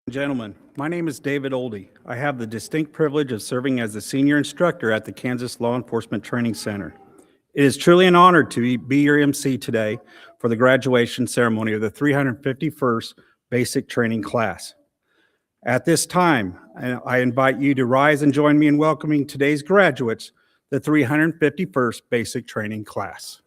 Gentlemen, my name is David Oldie. I have the distinct privilege of serving as the senior instructor at the Kansas Law Enforcement Training Center. It is truly an honor to be your MC today for the graduation ceremony of the 351st Basic Training Class. At this time, I invite you to rise and join me in welcoming today's graduates, the 351st Basic Training Class.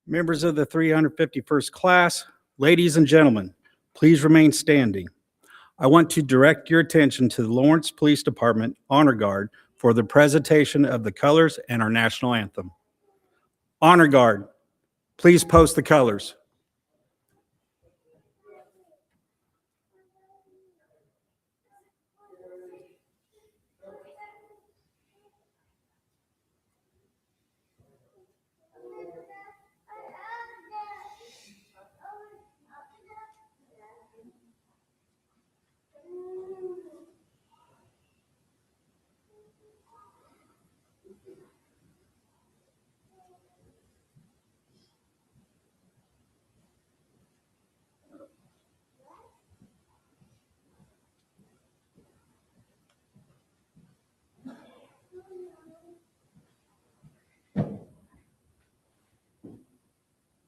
Members of the 351st class, ladies and gentlemen, please remain standing. I want to direct your attention to the Lawrence Police Department Honor Guard for the presentation of the colors and our national anthem. Honor Guard, please post the colors.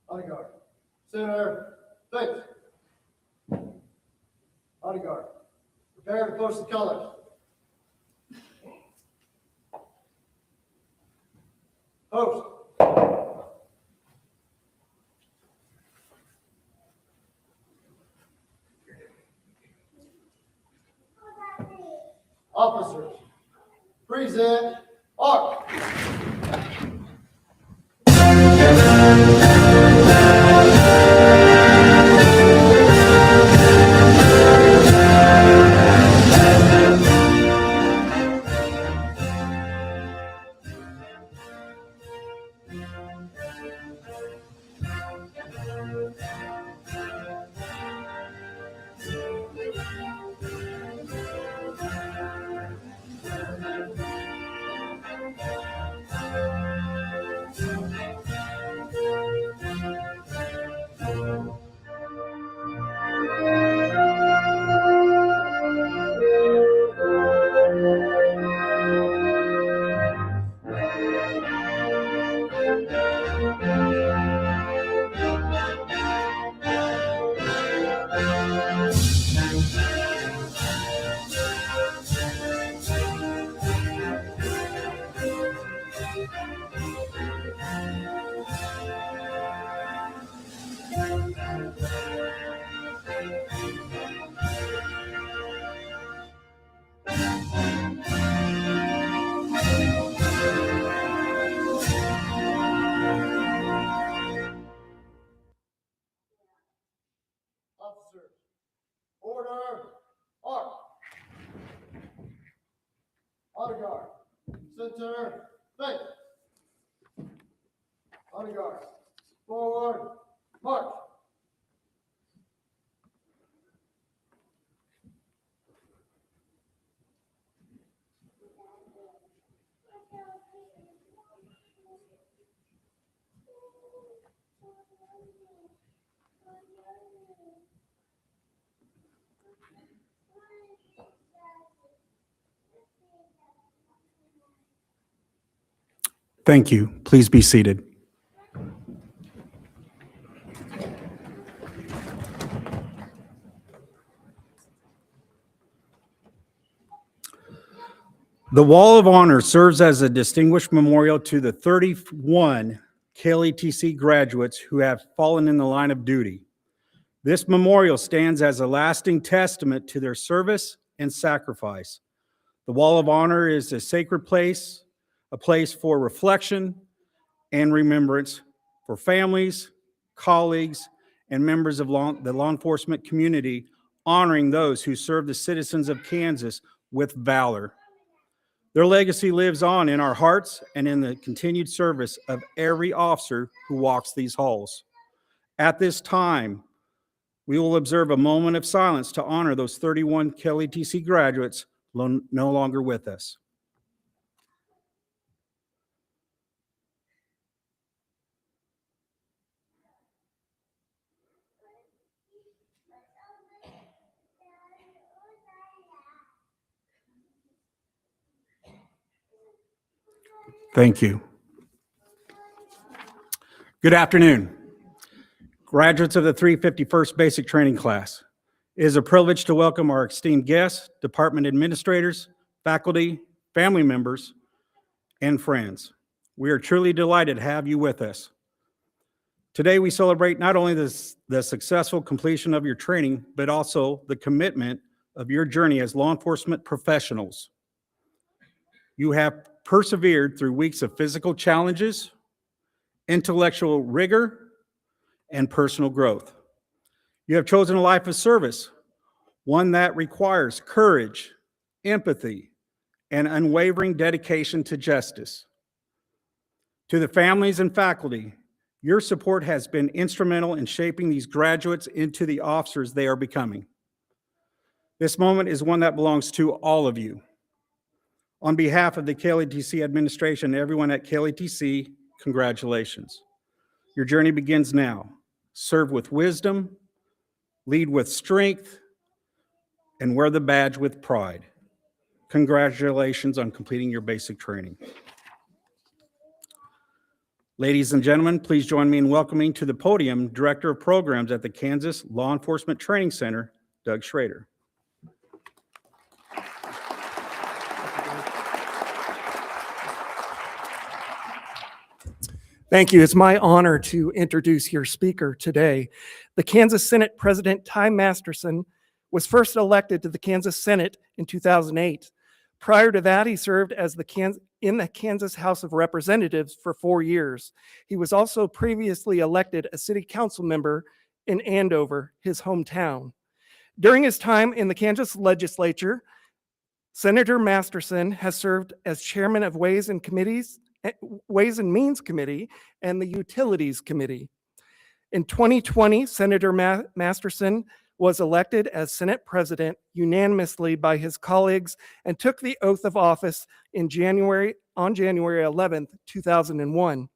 Bodyguard, center, face. Bodyguard, prepare to post the colors. Post. Officers, present arc. Officers, order, arc. Bodyguard, center, face. Bodyguard, Forward, march. Thank you. Please be seated. The Wall of Honor serves as a distinguished memorial to the 31 KLETC graduates who have fallen in the line of duty. This memorial stands as a lasting testament to their service and sacrifice. The Wall of Honor is a sacred place, a place for reflection and remembrance for families, colleagues, and members of the law enforcement community, honoring those who serve the citizens of Kansas with valor. Their legacy lives on in our hearts and in the continued service of every officer who walks these halls. At this time, we will observe a moment of silence to honor those 31 KLETC graduates no longer with us. Thank you. Good afternoon, graduates of the 351st Basic Training Class. It is a privilege to welcome our esteemed guests, department administrators, faculty, family members, and friends. We are truly delighted to have you with us. Today, we celebrate not only the successful completion of your training, but also the commitment of your journey as law enforcement professionals. You have persevered through weeks of physical challenges, intellectual rigor, and personal growth. You have chosen a life of service, one that requires courage, empathy, and unwavering dedication to justice. To the families and faculty, your support has been instrumental in shaping these graduates into the officers they are becoming. This moment is one that belongs to all of you. On behalf of the KLETC administration and everyone at KLETC, congratulations. Your journey begins now. Serve with wisdom, lead with strength, and wear the badge with pride. Congratulations on completing your basic training. Ladies and gentlemen, please join me in welcoming to the podium Director of Programs at the Kansas Law Enforcement Training Center, Doug Schrader. Thank you. It's my honor to introduce your speaker today. The Kansas Senate President Ty Masterson was first elected to the Kansas Senate in 2008. Prior to that, he served as in the Kansas House of Representatives for 4 years. He was also previously elected a city council member in Andover, his hometown. During his time in the Kansas legislature, Senator Masterson has served as chairman of Ways and Means Committee and the Utilities Committee. In 2020, Senator Masterson was elected as Senate President unanimously by his colleagues and took the oath of office on January 11th, 2001.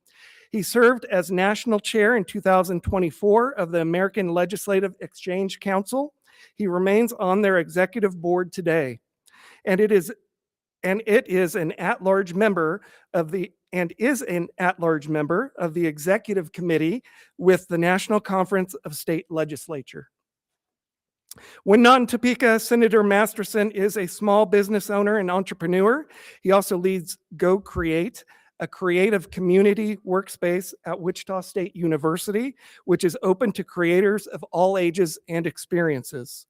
He served as national chair in 2024 of the American Legislative Exchange Council. He remains on their executive board today, and it is an at-large member of the executive committee with the National Conference of State Legislature. When not in Topeka, Senator Masterson is a small business owner and entrepreneur. He also leads Go Create, a creative community workspace at Wichita State University, which is open to creators of all ages and experiences.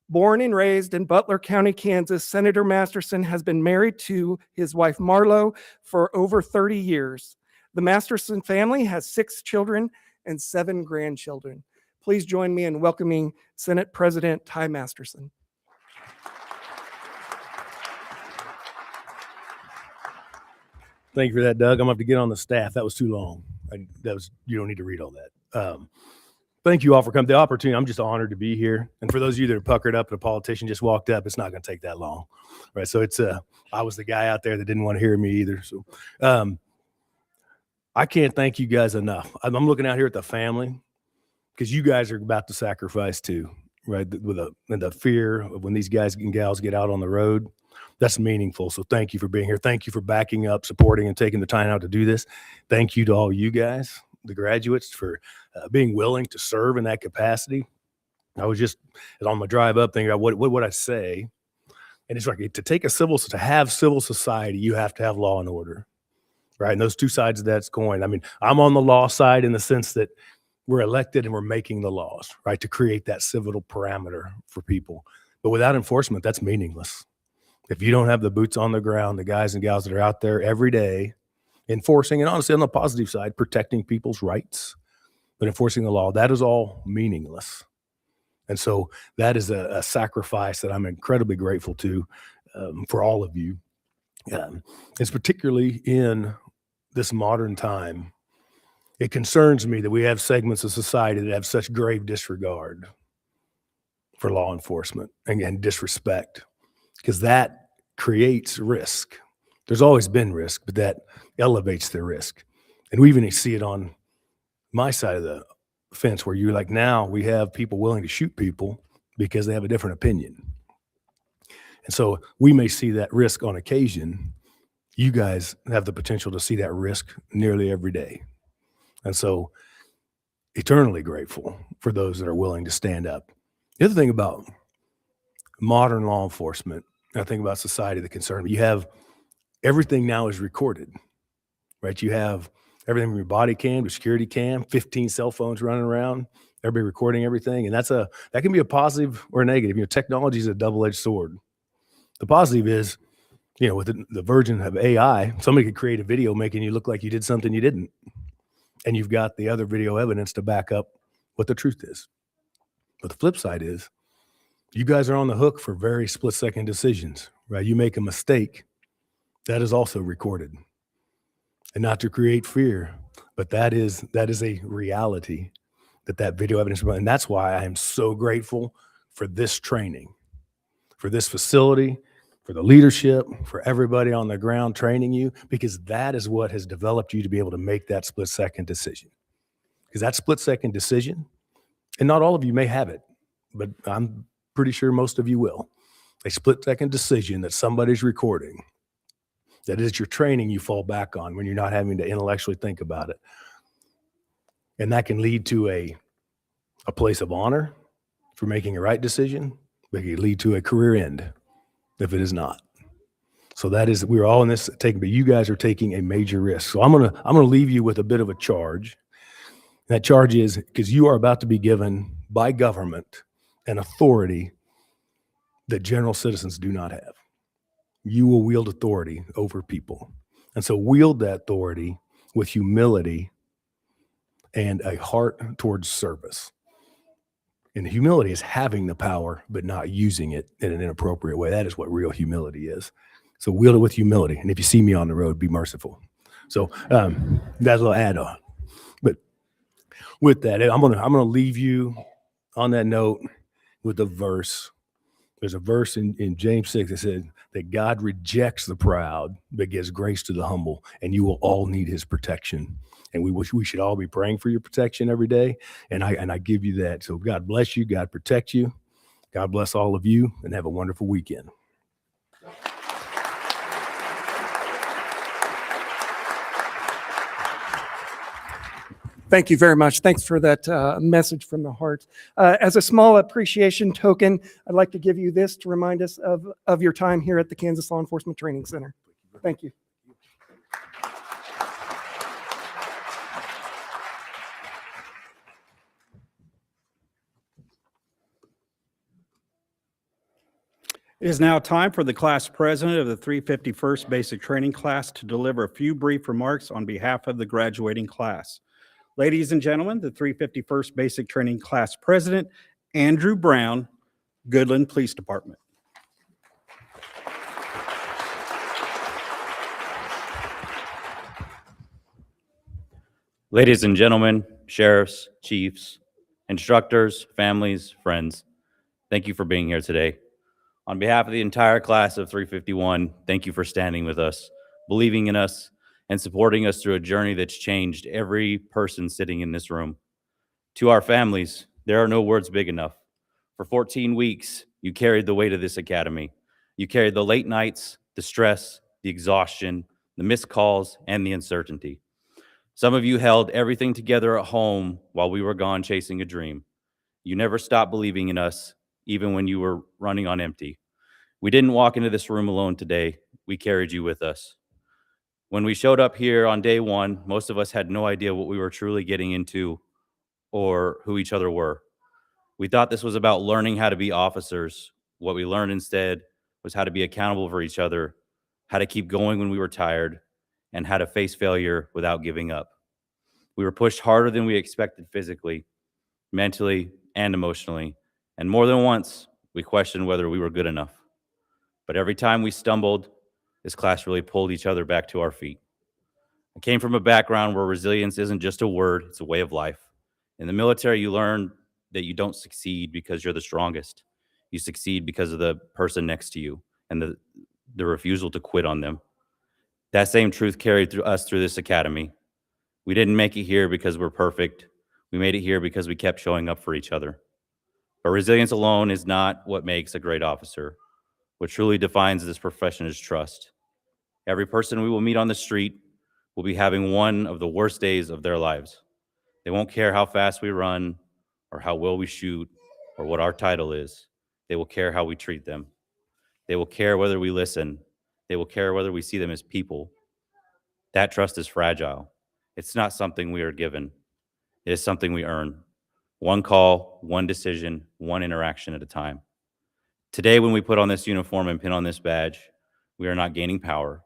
Born and raised in Butler County, Kansas, Senator Masterson has been married to his wife Marlo for over 30 years. The Masterson family has 6 children and 7 grandchildren. Please join me in welcoming Senate President Ty Masterson. Thank you for that, Doug. I'm going to have to get on the staff. That was too long. You don't need to read all that. Thank you all for coming. The opportunity, I'm just honored to be here. And for those of you that are puckered up and a politician just walked up, it's not going to take that long, right? So I was the guy out there that didn't want to hear me either. So I can't thank you guys enough. I'm looking out here at the family because you guys are about to sacrifice too, right? And the fear of when these guys and gals get out on the road, that's meaningful. So thank you for being here. Thank you for backing up, supporting, and taking the time out to do this. Thank you to all you guys, the graduates, for being willing to serve in that capacity. I was just on my drive up thinking about what would I say? And it's like to have civil society, you have to have law and order, right? And those two sides of that's coin. I mean, I'm on the law side in the sense that we're elected and we're making the laws, right, to create that civil parameter for people. But without enforcement, that's meaningless. If you don't have the boots on the ground, the guys and gals that are out there every day enforcing, and honestly, on the positive side, protecting people's rights, but enforcing the law, that is all meaningless. And so that is a sacrifice that I'm incredibly grateful to for all of you. It's particularly in this modern time, it concerns me that we have segments of society that have such grave disregard for law enforcement and disrespect, because that creates risk. There's always been risk, but that elevates the risk. And we even see it on my side of the fence where you're like, now we have people willing to shoot people because they have a different opinion. And so we may see that risk on occasion. You guys have the potential to see that risk nearly every day. And so eternally grateful for those that are willing to stand up. The other thing about modern law enforcement, I think about society, the concern, you have everything now is recorded, right? You have everything from your body cam to security cam, 15 cell phones running around, everybody recording everything. And that can be a positive or a negative. Technology is a double-edged sword. The positive is, with the version of AI, somebody could create a video making you look like you did something you didn't. And you've got the other video evidence to back up what the truth is. But the flip side is, you guys are on the hook for very split-second decisions, right? You make a mistake, that is also recorded. And not to create fear, but that is a reality that video evidence, and that's why I am so grateful for this training, for this facility, for the leadership, for everybody on the ground training you, because that is what has developed you to be able to make that split-second decision. Because that split-second decision, and not all of you may have it, but I'm pretty sure most of you will. A split-second decision that somebody's recording, that is your training you fall back on when you're not having to intellectually think about it. And that can lead to a place of honor for making a right decision, but it can lead to a career end if it is not. So we're all in this but you guys are taking a major risk. So I'm gonna leave you with a bit of a charge. That charge is because you are about to be given by government an authority that general citizens do not have. You will wield authority over people. And so wield that authority with humility and a heart towards service. And humility is having the power, but not using it in an inappropriate way. That is what real humility is. So wield it with humility. And if you see me on the road, be merciful. So that's a little add-on. But with that, I'm gonna leave you on that note with a verse. There's a verse in James 6 that said that God rejects the proud, but gives grace to the humble, and you will all need his protection. And we should all be praying for your protection every day. And I give you that. So God bless you. God protect you. God bless all of you, and have a wonderful weekend. Thank you very much. Thanks for that message from the heart. As a small appreciation token, I'd like to give you this to remind us of your time here at the Kansas Law Enforcement Training Center. Thank you. It is now time for the class president of the 351st Basic Training Class to deliver a few brief remarks on behalf of the graduating class. Ladies and gentlemen, the 351st Basic Training Class President, Andrew Brown, Goodland Police Department. Ladies and gentlemen, sheriffs, chiefs, instructors, families, friends, thank you for being here today. On behalf of the entire class of 351, thank you for standing with us, believing in us, and supporting us through a journey that's changed every person sitting in this room. To our families, there are no words big enough. For 14 weeks, you carried the weight of this academy. You carried the late nights, the stress, the exhaustion, the missed calls, and the uncertainty. Some of you held everything together at home while we were gone chasing a dream. You never stopped believing in us, even when you were running on empty. We didn't walk into this room alone today. We carried you with us. When we showed up here on day one, most of us had no idea what we were truly getting into or who each other were. We thought this was about learning how to be officers. What we learned instead was how to be accountable for each other, how to keep going when we were tired, and how to face failure without giving up. We were pushed harder than we expected physically, mentally, and emotionally. And more than once, we questioned whether we were good enough. But every time we stumbled, this class really pulled each other back to our feet. I came from a background where resilience isn't just a word, it's a way of life. In the military, you learn that you don't succeed because you're the strongest. You succeed because of the person next to you and the refusal to quit on them. That same truth carried through us through this academy. We didn't make it here because we're perfect. We made it here because we kept showing up for each other. But resilience alone is not what makes a great officer. What truly defines this profession is trust. Every person we will meet on the street will be having one of the worst days of their lives. They won't care how fast we run or how well we shoot or what our title is. They will care how we treat them. They will care whether we listen. They will care whether we see them as people. That trust is fragile. It's not something we are given. It is something we earn. One call, one decision, one interaction at a time. Today, when we put on this uniform and pin on this badge, we are not gaining power.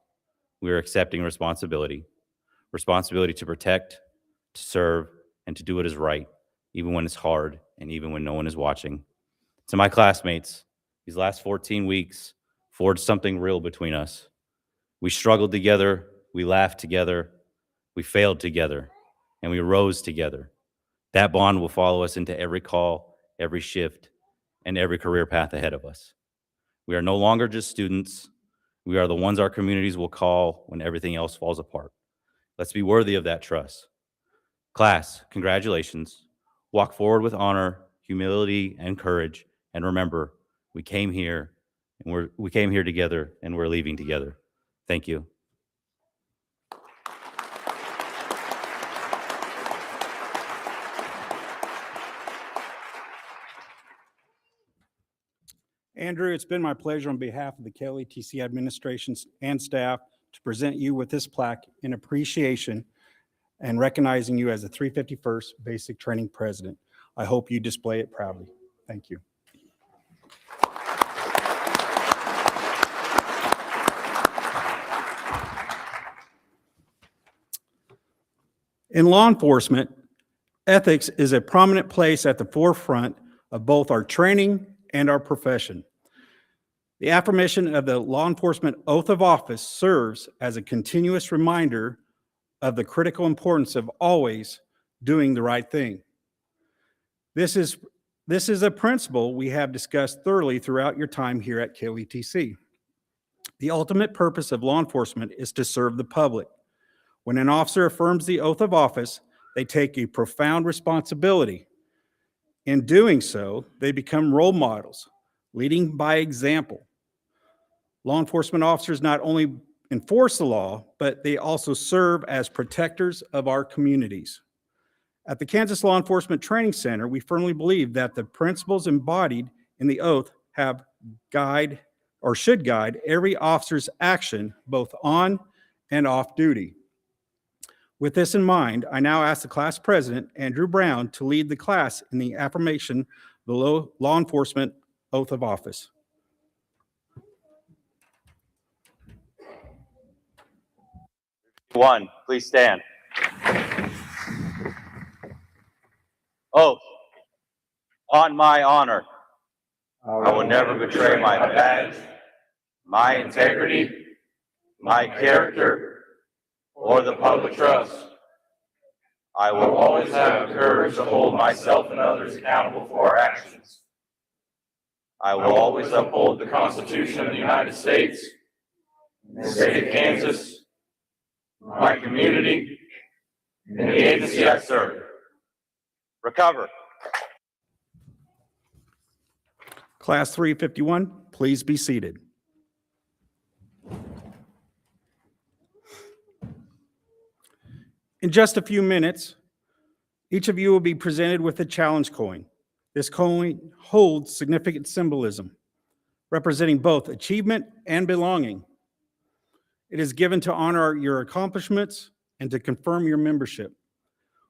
We are accepting responsibility. Responsibility to protect, to serve, and to do what is right, even when it's hard and even when no one is watching. To my classmates, these last 14 weeks forged something real between us. We struggled together, we laughed together, we failed together, and we rose together. That bond will follow us into every call, every shift, and every career path ahead of us. We are no longer just students. We are the ones our communities will call when everything else falls apart. Let's be worthy of that trust. Class, congratulations. Walk forward with honor, humility, and courage. And remember, we came here together, and we're leaving together. Thank you. Andrew, it's been my pleasure on behalf of the KLETC administration and staff to present you with this plaque in appreciation and recognizing you as the 351st Basic Training President. I hope you display it proudly. Thank you. In law enforcement, ethics is a prominent place at the forefront of both our training and our profession. The affirmation of the law enforcement oath of office serves as a continuous reminder of the critical importance of always doing the right thing. This is a principle we have discussed thoroughly throughout your time here at KLETC. The ultimate purpose of law enforcement is to serve the public. When an officer affirms the oath of office, they take a profound responsibility. In doing so, they become role models, leading by example. Law enforcement officers not only enforce the law, but they also serve as protectors of our communities. At the Kansas Law Enforcement Training Center, we firmly believe that the principles embodied in the oath should guide every officer's action, both on and off duty. With this in mind, I now ask the class president, Andrew Brown, to lead the class in the affirmation of the law enforcement oath of office. One, please stand. Oath. On my honor, I will never betray my badge, my integrity, my character, or the public trust. I will always have the courage to hold myself and others accountable for our actions. I will always uphold the Constitution of the United States, the state of Kansas, my community, and the agency I serve. Recover. Class 351, please be seated. In just a few minutes, each of you will be presented with a challenge coin. This coin holds significant symbolism, representing both achievement and belonging. It is given to honor your accomplishments and to confirm your membership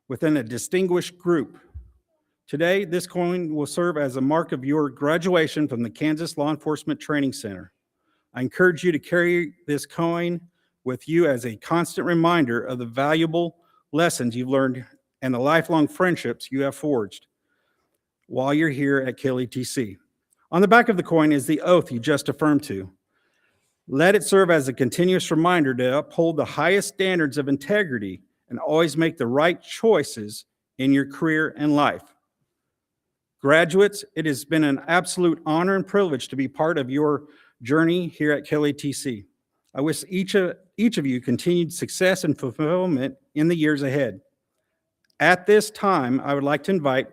within a distinguished group. Today, this coin will serve as a mark of your graduation from the Kansas Law Enforcement Training Center. I encourage you to carry this coin with you as a constant reminder of the valuable lessons you've learned and the lifelong friendships you have forged while you're here at KLETC. On the back of the coin is the oath you just affirmed to. Let it serve as a continuous reminder to uphold the highest standards of integrity and always make the right choices in your career and life. Graduates, it has been an absolute honor and privilege to be part of your journey here at KLETC. I wish each of you continued success and fulfillment in the years ahead. At this time, I would like to invite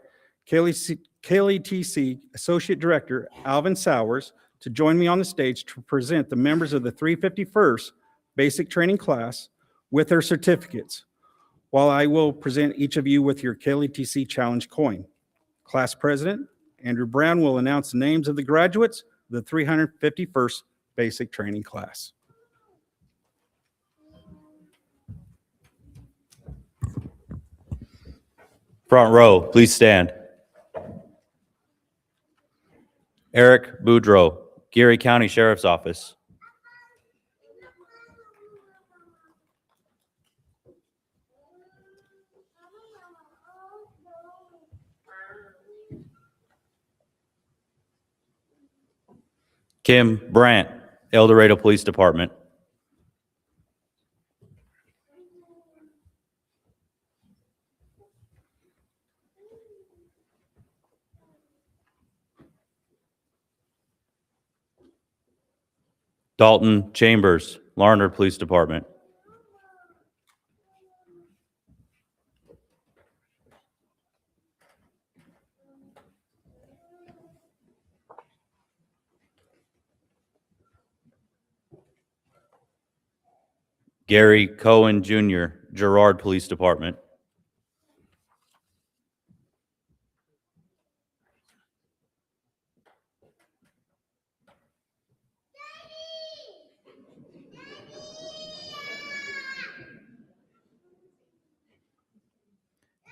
KLETC Associate Director Alvin Sowers to join me on the stage to present the members of the 351st Basic Training Class with their certificates, while I will present each of you with your KLETC Challenge coin. Class President Andrew Brown will announce the names of the graduates of the 351st Basic Training Class. Front row, please stand. Eric Boudreau, Geary County Sheriff's Office. Kim Brandt, El Dorado Police Department. Dalton Chambers, Larner Police Department. Gary Cohen Jr., Girard Police Department.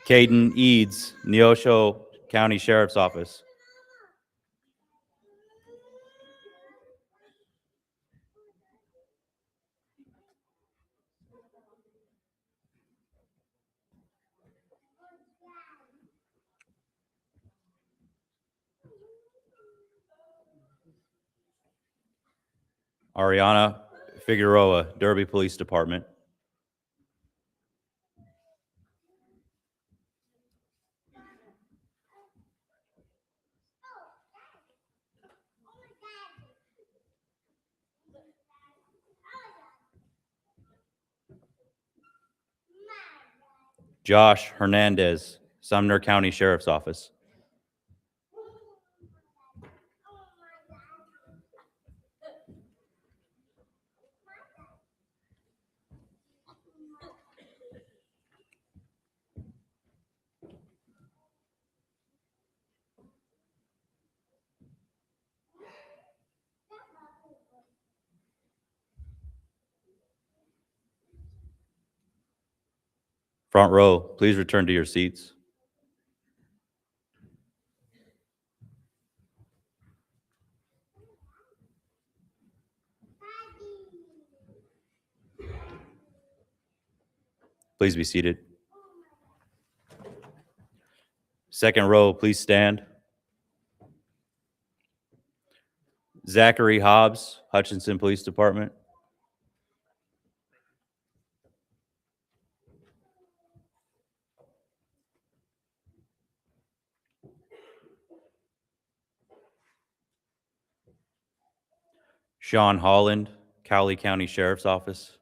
Caden Eads, Neosho County Sheriff's Office. Ariana Figueroa, Derby Police Department. Josh Hernandez, Sumner County Sheriff's Office. Front row, please return to your seats. Please be seated. Second row, please stand. Zachary Hobbs, Hutchinson Police Department. Sean Holland, Cowley County Sheriff's Office.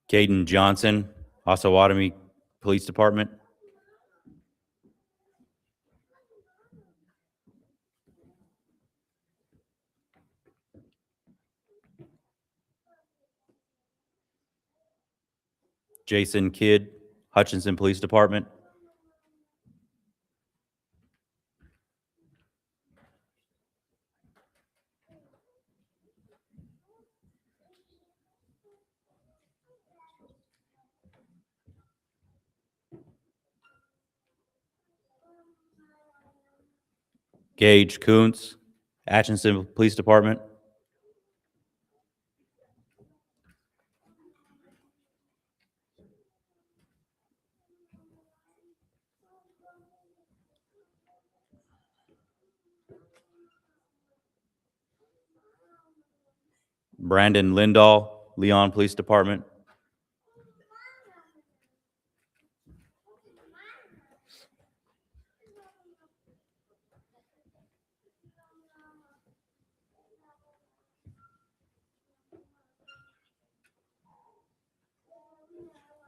Caden Johnson, Osawatomie Police Department. Jason Kidd, Hutchinson Police Department. Gage Kuntz, Atchison Police Department. Brandon Lindahl, Leon Police Department.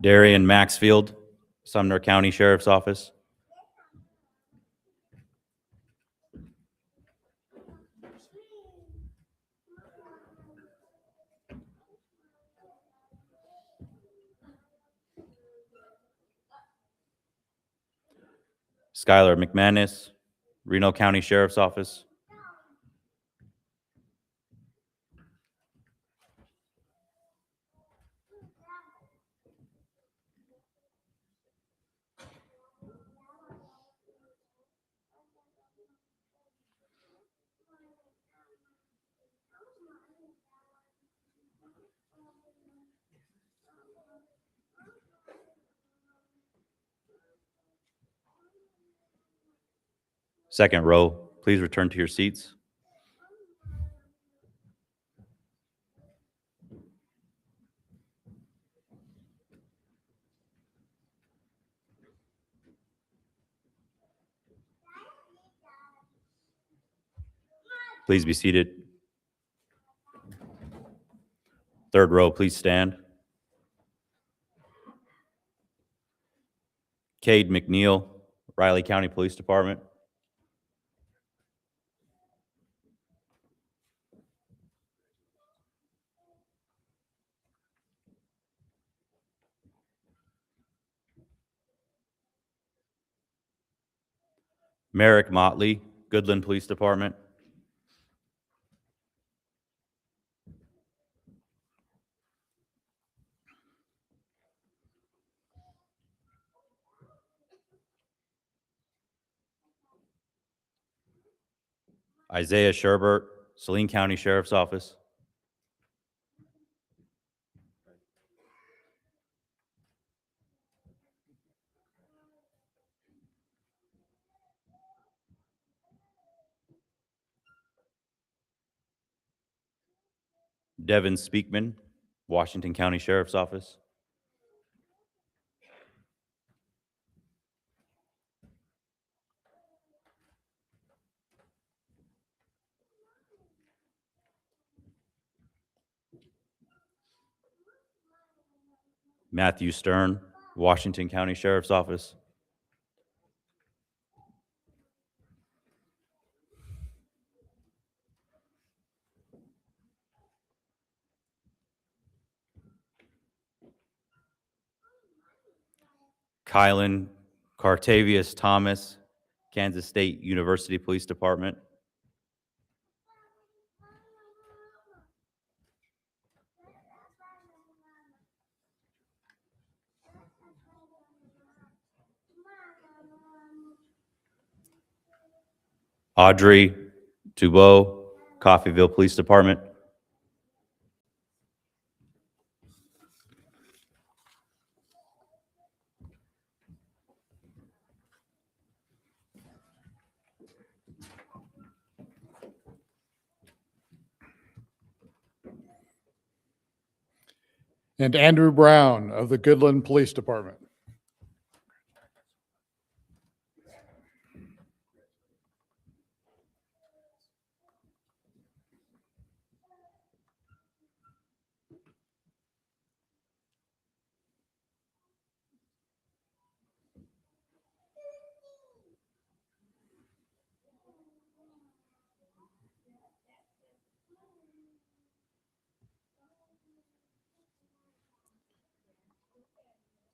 Darian Maxfield, Sumner County Sheriff's Office. Skylar McManus, Reno County Sheriff's Office. Second row, please return to your seats. Please be seated. Third row, please stand. Cade McNeil, Riley County Police Department. Merrick Motley, Goodland Police Department. Isaiah Sherbert, Saline County Sheriff's Office. Devin Speakman, Washington County Sheriff's Office. Matthew Stern, Washington County Sheriff's Office. Kylan Cartavius Thomas, Kansas State University Police Department. Audrey Dubois, Coffeyville Police Department. and Andrew Brown of the Goodland Police Department.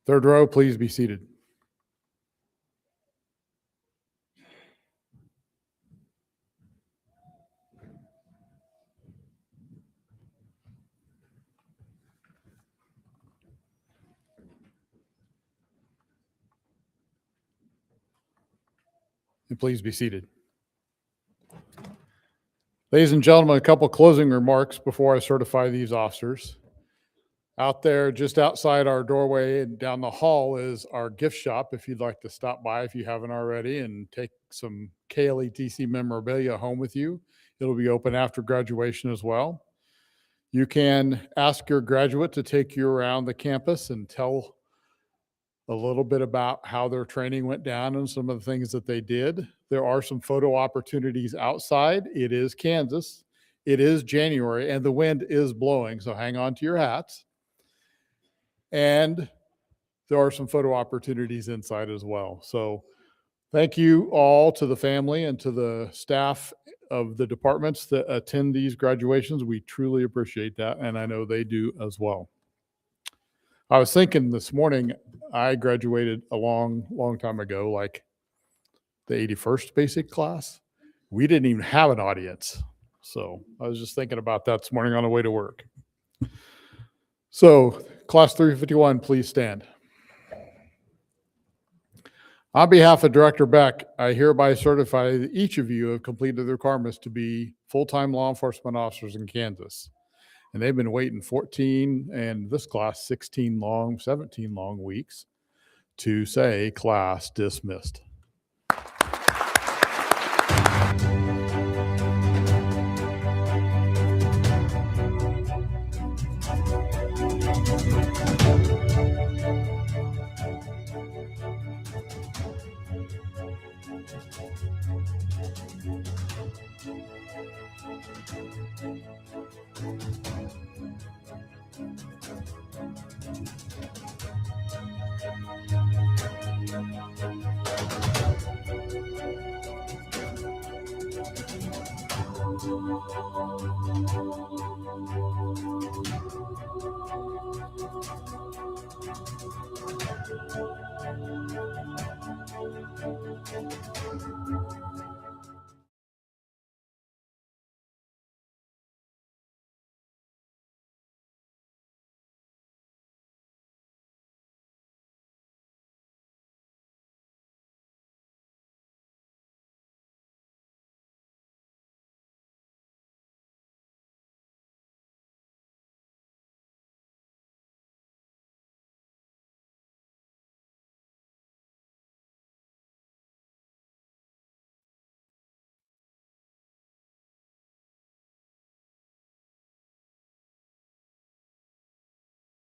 Third row, please be seated. And please be seated. Ladies and gentlemen, a couple closing remarks before I certify these officers. Out there, just outside our doorway and down the hall is our gift shop. If you'd like to stop by, if you haven't already, and take some KLETC memorabilia home with you. It'll be open after graduation as well. You can ask your graduate to take you around the campus and tell a little bit about how their training went down and some of the things that they did. There are some photo opportunities outside. It is Kansas. It is January and the wind is blowing, so hang on to your hats. And there are some photo opportunities inside as well. So thank you all to the family and to the staff of the departments that attend these graduations. We truly appreciate that, and I know they do as well. I was thinking this morning, I graduated a long time ago, like the 81st basic class. We didn't even have an audience. So I was just thinking about that this morning on the way to work. So class 351, please stand. On behalf of Director Beck, I hereby certify that each of you have completed the requirements to be full-time law enforcement officers in Kansas. And they've been waiting 14 and this class 17 long weeks to say class dismissed.